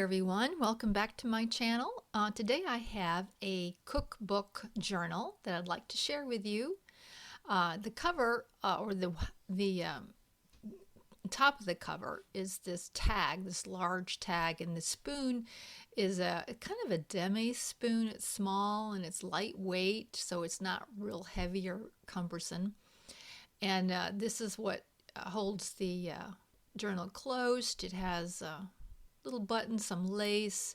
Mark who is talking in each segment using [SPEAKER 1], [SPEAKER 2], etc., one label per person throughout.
[SPEAKER 1] everyone. Welcome back to my channel. Today I have a cookbook journal that I'd like to share with you. The cover or the top of the cover is this tag, this large tag, and the spoon is a kind of a demi spoon. It's small and it's lightweight, so it's not real heavy or cumbersome. And this is what holds the journal closed. It has little buttons, some lace,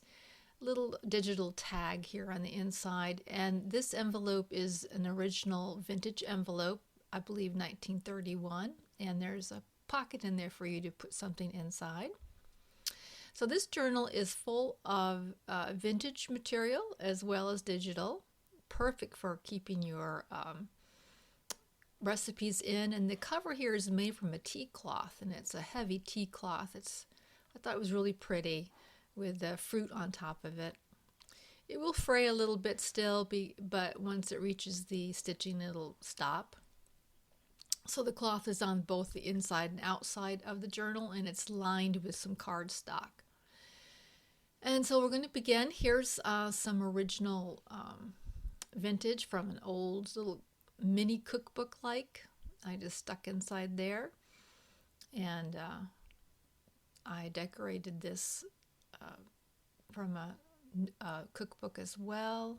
[SPEAKER 1] little digital tag here on the inside, and this envelope is an original vintage envelope, I believe 1931, and there's a pocket in there for you to put something inside. So this journal is full of vintage material as well as digital, perfect for keeping your recipes in. And the cover here is made from a tea cloth, and it's a heavy tea cloth. I thought it was really pretty with the fruit on top of it. It will fray a little bit still, but once it reaches the stitching, it'll stop. So the cloth is on both the inside and outside of the journal, and it's lined with some cardstock. And so we're going to begin. Here's some original vintage from an old little mini cookbook like. I just stuck inside there, and I decorated this from a cookbook as well.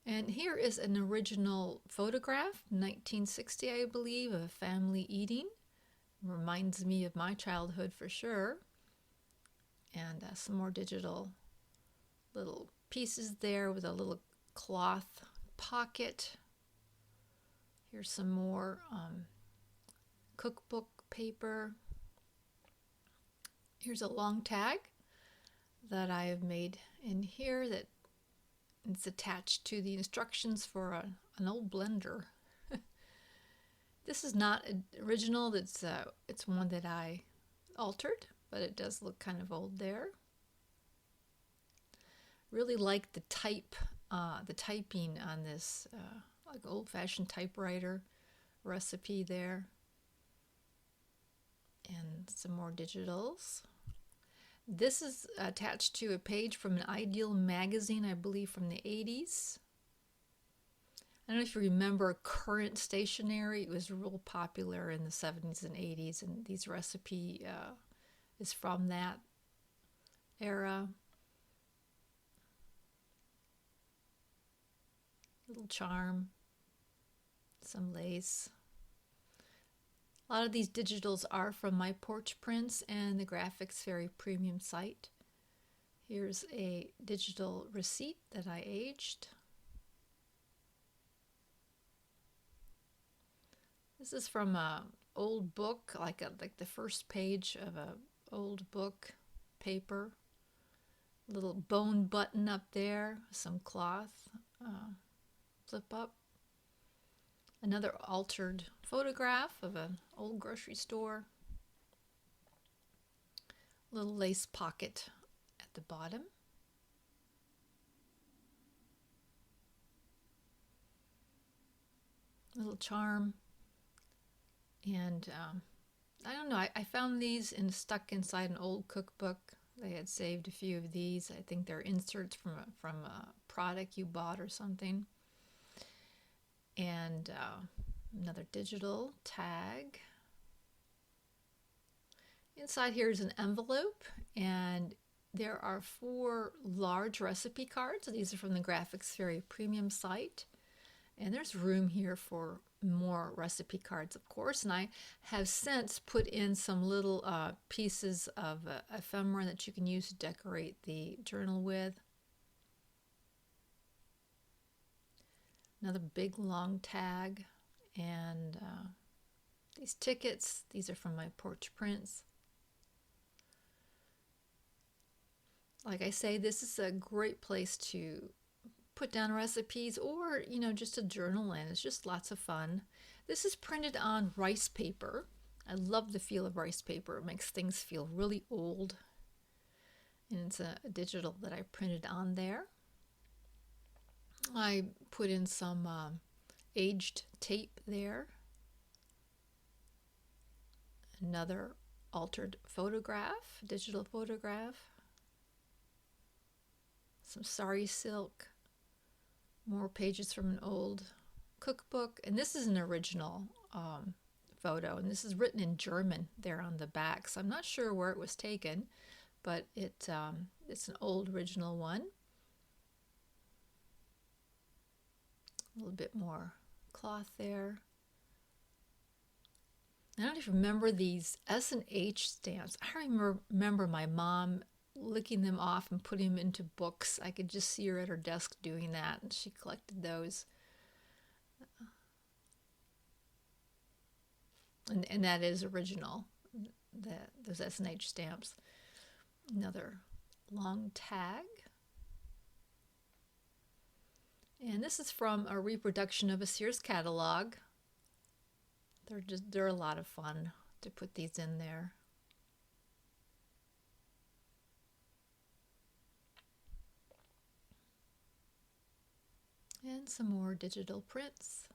[SPEAKER 1] And here is an original photograph, 1960 I believe, of a family eating. Reminds me of my childhood for sure. And some more digital little pieces there with a little cloth pocket. Here's some more cookbook paper. Here's a long tag that I have made in here that it's attached to the instructions for an old blender. This is not original. It's one that I altered, but it does look kind of old there. Really like the typing on this like old-fashioned typewriter recipe there. And some more digitals. This is attached to a page from an Ideal magazine, I believe from the 80s. I don't know if you remember Current Stationery. It was real popular in the 70s and 80s, and these recipe is from that era. Little charm, some lace. A lot of these digitals are from my Porch Prints and the Graphics Fairy Premium site. Here's a digital receipt that I aged. This is from an old book, like the first page of an old book paper. Little bone button up there, some cloth, flip up. Another altered photograph of an old grocery store. Little lace pocket at the bottom. Little charm. And I don't know, I found these stuck inside an old cookbook. They had saved a few of these. I think they're inserts from a product you bought or something. And another digital tag. Inside here is an envelope, and there are 4 large recipe cards. These are from the Graphics Fairy Premium site, and there's room here for more recipe cards, of course. And I have since put in some little pieces of ephemera that you can use to decorate the journal with. Another big long tag, and these tickets, these are from my Porch Prints. Like I say, this is a great place to put down recipes or, just a journal in. It's just lots of fun. This is printed on rice paper. I love the feel of rice paper. It makes things feel really old. And it's a digital that I printed on there. I put in some aged tape there. Another altered photograph, digital photograph. Some sari silk. More pages from an old cookbook. And this is an original photo. And this is written in German there on the back. So I'm not sure where it was taken, but it's an old original one. A little bit more cloth there. I don't even remember these S&H stamps. I remember my mom licking them off and putting them into books. I could just see her at her desk doing that, and she collected those. And that is original, those S&H stamps. Another long tag. And this is from a reproduction of a Sears catalog. They're a lot of fun to put these in there. And some more digital prints.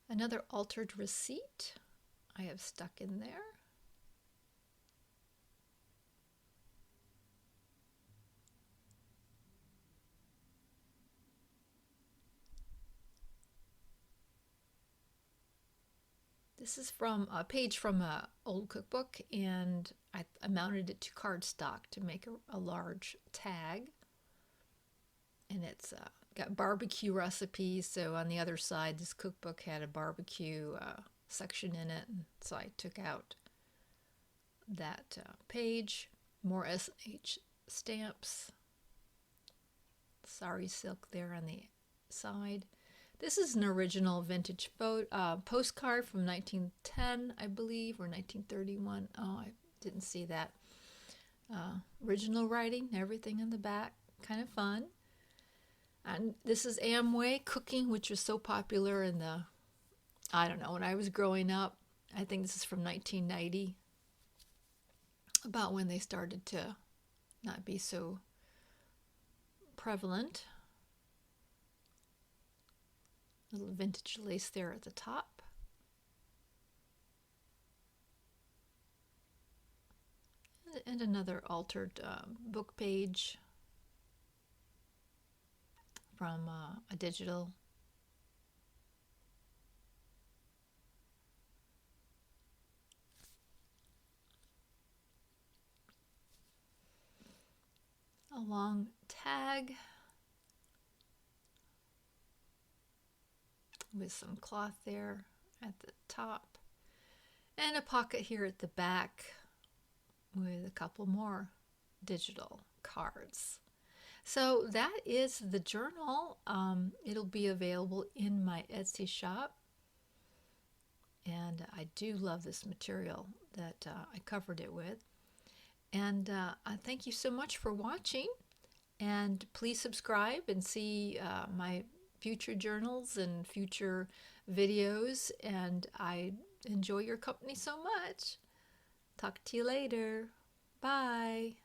[SPEAKER 1] Another altered receipt I have stuck in there. This is from a page from an old cookbook, and I mounted it to cardstock to make a large tag. And it's got barbecue recipes, so on the other side this cookbook had a barbecue section in it, and so I took out that page. More S&H stamps. Sari silk there on the side. This is an original vintage postcard from 1910, I believe, or 1931. Oh, I didn't see that. Original writing, everything in the back, kind of fun. And this is Amway cooking, which was so popular in the, I don't know, when I was growing up. I think this is from 1990, about when they started to not be so prevalent. Little vintage lace there at the top. And another altered book page from a digital. A long tag with some cloth there at the top, and a pocket here at the back with a couple more digital cards. So that is the journal. It'll be available in my Etsy shop, and I do love this material that I covered it with. And I thank you so much for watching, and please subscribe and see my future journals and future videos, and I enjoy your company so much. Talk to you later. Bye.